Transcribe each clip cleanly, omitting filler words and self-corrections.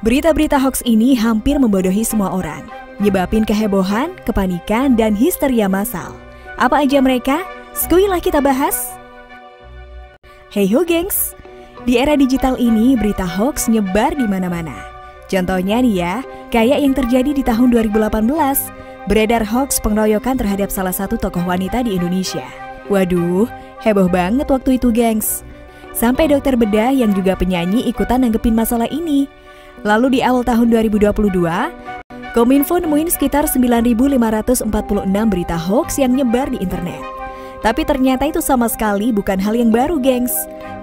Berita-berita hoax ini hampir membodohi semua orang, nyebabin kehebohan, kepanikan, dan histeria massal. Apa aja mereka? Skuilah kita bahas. Hey ho gengs, di era digital ini berita hoax nyebar di mana-mana. Contohnya nih ya, kayak yang terjadi di tahun 2018, beredar hoax pengeroyokan terhadap salah satu tokoh wanita di Indonesia. Waduh, heboh banget waktu itu gengs. Sampai dokter bedah yang juga penyanyi ikutan nanggepin masalah ini. Lalu di awal tahun 2022, Kominfo nemuin sekitar 9.546 berita hoax yang nyebar di internet. Tapi ternyata itu sama sekali bukan hal yang baru, gengs.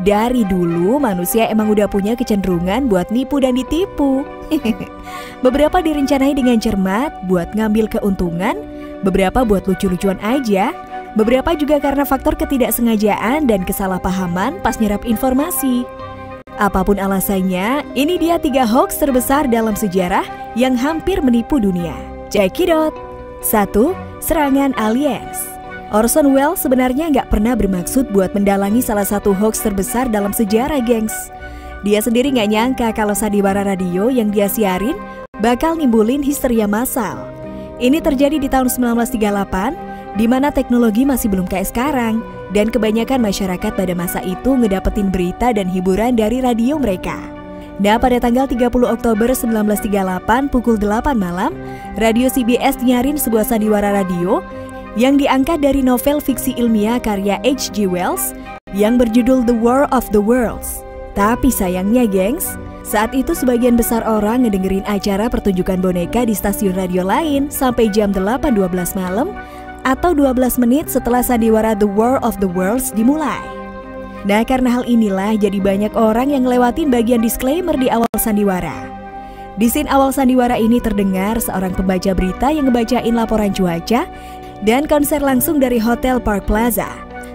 Dari dulu manusia emang udah punya kecenderungan buat nipu dan ditipu. Beberapa direncanai dengan cermat buat ngambil keuntungan, beberapa buat lucu-lucuan aja, beberapa juga karena faktor ketidaksengajaan dan kesalahpahaman pas nyerap informasi. Apapun alasannya, ini dia 3 hoax terbesar dalam sejarah yang hampir menipu dunia. Check it out. 1. Serangan aliens. Orson Welles sebenarnya nggak pernah bermaksud buat mendalangi salah satu hoax terbesar dalam sejarah, gengs. Dia sendiri nggak nyangka kalau sandiwara radio yang dia siarin bakal nimbulin histeria massal. Ini terjadi di tahun 1938, di mana teknologi masih belum kayak sekarang. Dan kebanyakan masyarakat pada masa itu ngedapetin berita dan hiburan dari radio mereka. Nah, pada tanggal 30 Oktober 1938 pukul 8 malam, radio CBS nyarin sebuah sandiwara radio yang diangkat dari novel fiksi ilmiah karya H.G. Wells yang berjudul The War of the Worlds. Tapi sayangnya gengs, saat itu sebagian besar orang ngedengerin acara pertunjukan boneka di stasiun radio lain sampai jam 8.12 malam atau 12 menit setelah sandiwara The War of the Worlds dimulai. Nah, karena hal inilah jadi banyak orang yang ngelewatin bagian disclaimer di awal sandiwara. Di scene awal sandiwara ini terdengar seorang pembaca berita yang ngebacain laporan cuaca dan konser langsung dari Hotel Park Plaza.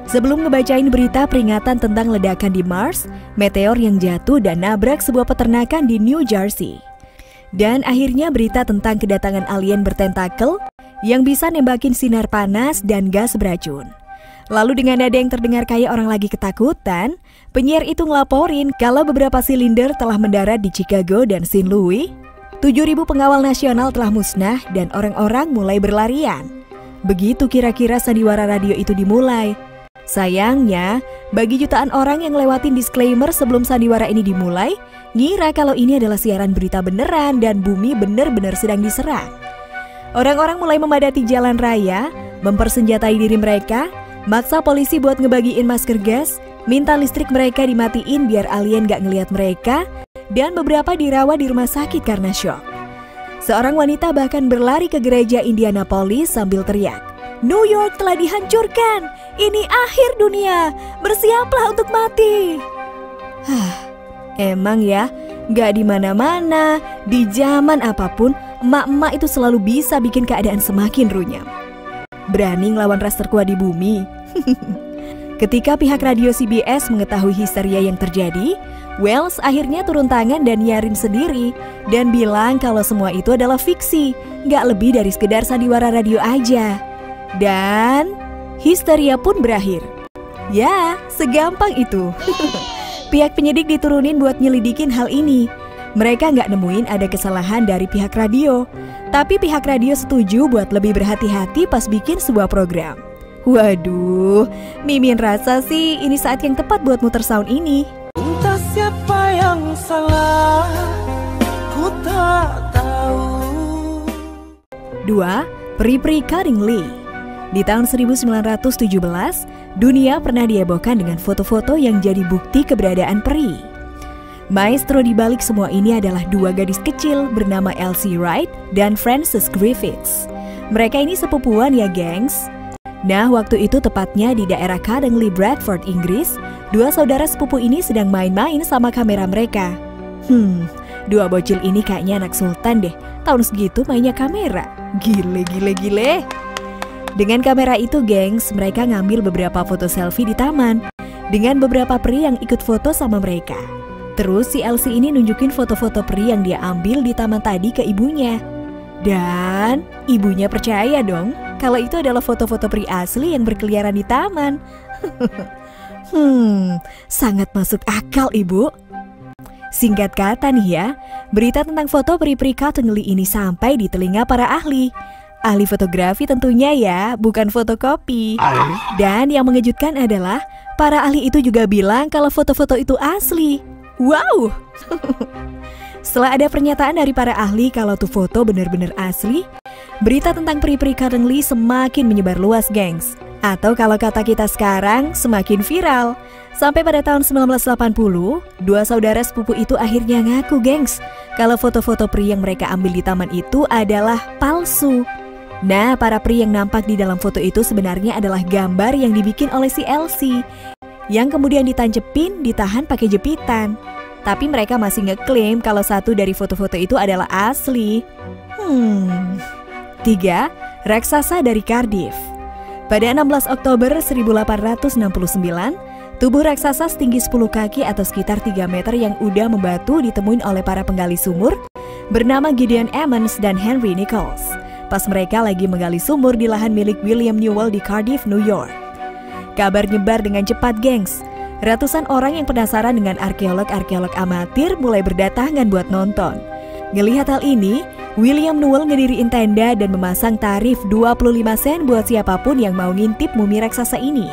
Sebelum ngebacain berita peringatan tentang ledakan di Mars, meteor yang jatuh dan nabrak sebuah peternakan di New Jersey. Dan akhirnya berita tentang kedatangan alien bertentakel yang bisa nembakin sinar panas dan gas beracun. Lalu dengan nada yang terdengar kayak orang lagi ketakutan, penyiar itu ngelaporin kalau beberapa silinder telah mendarat di Chicago dan St. Louis. 7.000 pengawal nasional telah musnah dan orang-orang mulai berlarian. Begitu kira-kira sandiwara radio itu dimulai. Sayangnya, bagi jutaan orang yang lewatin disclaimer sebelum sandiwara ini dimulai, ngira kalau ini adalah siaran berita beneran dan bumi bener-bener sedang diserang. Orang-orang mulai memadati jalan raya, mempersenjatai diri mereka, maksa polisi buat ngebagiin masker gas, minta listrik mereka dimatiin biar alien gak ngelihat mereka, dan beberapa dirawat di rumah sakit karena syok. Seorang wanita bahkan berlari ke gereja Indianapolis sambil teriak, "New York telah dihancurkan, ini akhir dunia, bersiaplah untuk mati." Emang ya, gak di mana-mana, di zaman apapun, emak-emak itu selalu bisa bikin keadaan semakin runyam. Berani ngelawan ras terkuat di bumi. Ketika pihak radio CBS mengetahui histeria yang terjadi, Wells akhirnya turun tangan dan nyarin sendiri dan bilang kalau semua itu adalah fiksi, gak lebih dari sekedar sandiwara radio aja. Dan histeria pun berakhir. Ya, segampang itu. Pihak penyidik diturunin buat nyelidikin hal ini. Mereka nggak nemuin ada kesalahan dari pihak radio, tapi pihak radio setuju buat lebih berhati-hati pas bikin sebuah program. Waduh, Mimin rasa sih ini saat yang tepat buat muter sound ini. Entah siapa yang salah, ku tak tahu. 2. Peri-peri Cutting Lee. Di tahun 1917, dunia pernah dihebohkan dengan foto-foto yang jadi bukti keberadaan peri. Maestro di balik semua ini adalah 2 gadis kecil bernama Elsie Wright dan Frances Griffiths. Mereka ini sepupuan ya, gengs. Nah, waktu itu tepatnya di daerah Cutting-Lee, Bradford, Inggris, 2 saudara sepupu ini sedang main-main sama kamera mereka. 2 bocil ini kayaknya anak sultan deh. Tahun segitu mainnya kamera. Gile. Dengan kamera itu, gengs, mereka ngambil beberapa foto selfie di taman dengan beberapa peri yang ikut foto sama mereka. Terus si Elsie ini nunjukin foto-foto peri yang dia ambil di taman tadi ke ibunya. Dan ibunya percaya dong kalau itu adalah foto-foto peri asli yang berkeliaran di taman. Sangat masuk akal, Ibu. Singkat kata nih ya, berita tentang foto peri-peri Cottonelle ini sampai di telinga para ahli. Ahli fotografi tentunya ya, bukan fotokopi. Dan yang mengejutkan adalah para ahli itu juga bilang kalau foto-foto itu asli. Wow! Setelah ada pernyataan dari para ahli kalau tuh foto benar-benar asli, berita tentang peri-peri Cottonelle semakin menyebar luas, gengs. Atau kalau kata kita sekarang, semakin viral. Sampai pada tahun 1980, dua saudara sepupu itu akhirnya ngaku, gengs, kalau foto-foto peri yang mereka ambil di taman itu adalah palsu. Nah, para peri yang nampak di dalam foto itu sebenarnya adalah gambar yang dibikin oleh si Elsie, yang kemudian ditancepin, ditahan pakai jepitan. Tapi mereka masih ngeklaim kalau satu dari foto-foto itu adalah asli. 3. Raksasa dari Cardiff. Pada 16 Oktober 1869, tubuh raksasa setinggi 10 kaki atau sekitar 3 meter yang udah membatu ditemuin oleh para penggali sumur bernama Gideon Emmons dan Henry Nichols. Pas mereka lagi menggali sumur di lahan milik William Newell di Cardiff, New York. Kabar nyebar dengan cepat, gengs. Ratusan orang yang penasaran dengan arkeolog-arkeolog amatir mulai berdatangan buat nonton. Ngelihat hal ini, William Newell ngediriin tenda dan memasang tarif 25 sen buat siapapun yang mau ngintip mumi raksasa ini.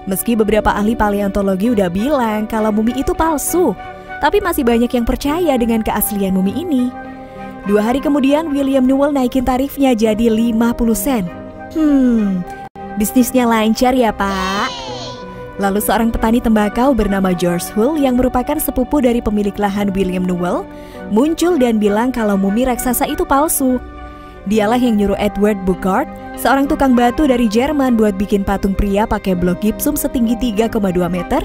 Meski beberapa ahli paleontologi udah bilang kalau mumi itu palsu, tapi masih banyak yang percaya dengan keaslian mumi ini. 2 hari kemudian, William Newell naikin tarifnya jadi 50 sen. Bisnisnya lancar ya, Pak. Lalu seorang petani tembakau bernama George Hull yang merupakan sepupu dari pemilik lahan William Newell muncul dan bilang kalau mumi raksasa itu palsu. Dialah yang nyuruh Edward Burkhardt, seorang tukang batu dari Jerman, buat bikin patung pria pakai blok gipsum setinggi 3,2 meter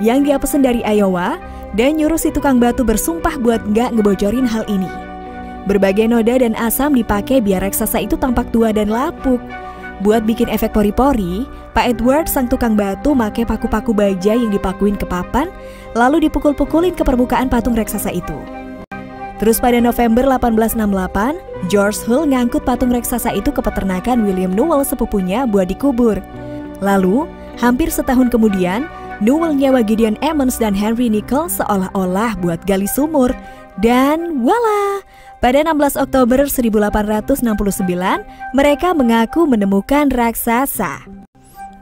yang dia pesen dari Iowa, dan nyuruh si tukang batu bersumpah buat nggak ngebocorin hal ini. Berbagai noda dan asam dipakai biar raksasa itu tampak tua dan lapuk. Buat bikin efek pori-pori, Pak Edward sang tukang batu make paku-paku baja yang dipakuin ke papan, lalu dipukul-pukulin ke permukaan patung raksasa itu. Terus pada November 1868, George Hull ngangkut patung raksasa itu ke peternakan William Newell sepupunya buat dikubur. Lalu, hampir setahun kemudian, Newell nyewa Gideon Emmons dan Henry Nichols seolah-olah buat gali sumur. Dan voila! Pada 16 Oktober 1869, mereka mengaku menemukan raksasa.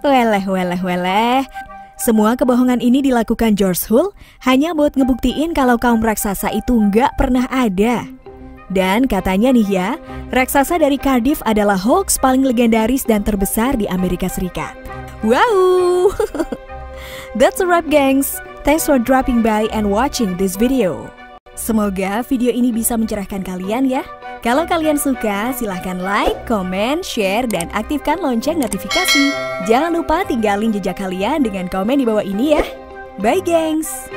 Weleh. Semua kebohongan ini dilakukan George Hull hanya buat ngebuktiin kalau kaum raksasa itu nggak pernah ada. Dan katanya nih ya, raksasa dari Cardiff adalah hoax paling legendaris dan terbesar di Amerika Serikat. Wow! That's a wrap, gengs. Thanks for dropping by and watching this video. Semoga video ini bisa mencerahkan kalian ya. Kalau kalian suka, silahkan like, komen, share, dan aktifkan lonceng notifikasi. Jangan lupa tinggalin jejak kalian dengan komen di bawah ini ya. Bye, gengs!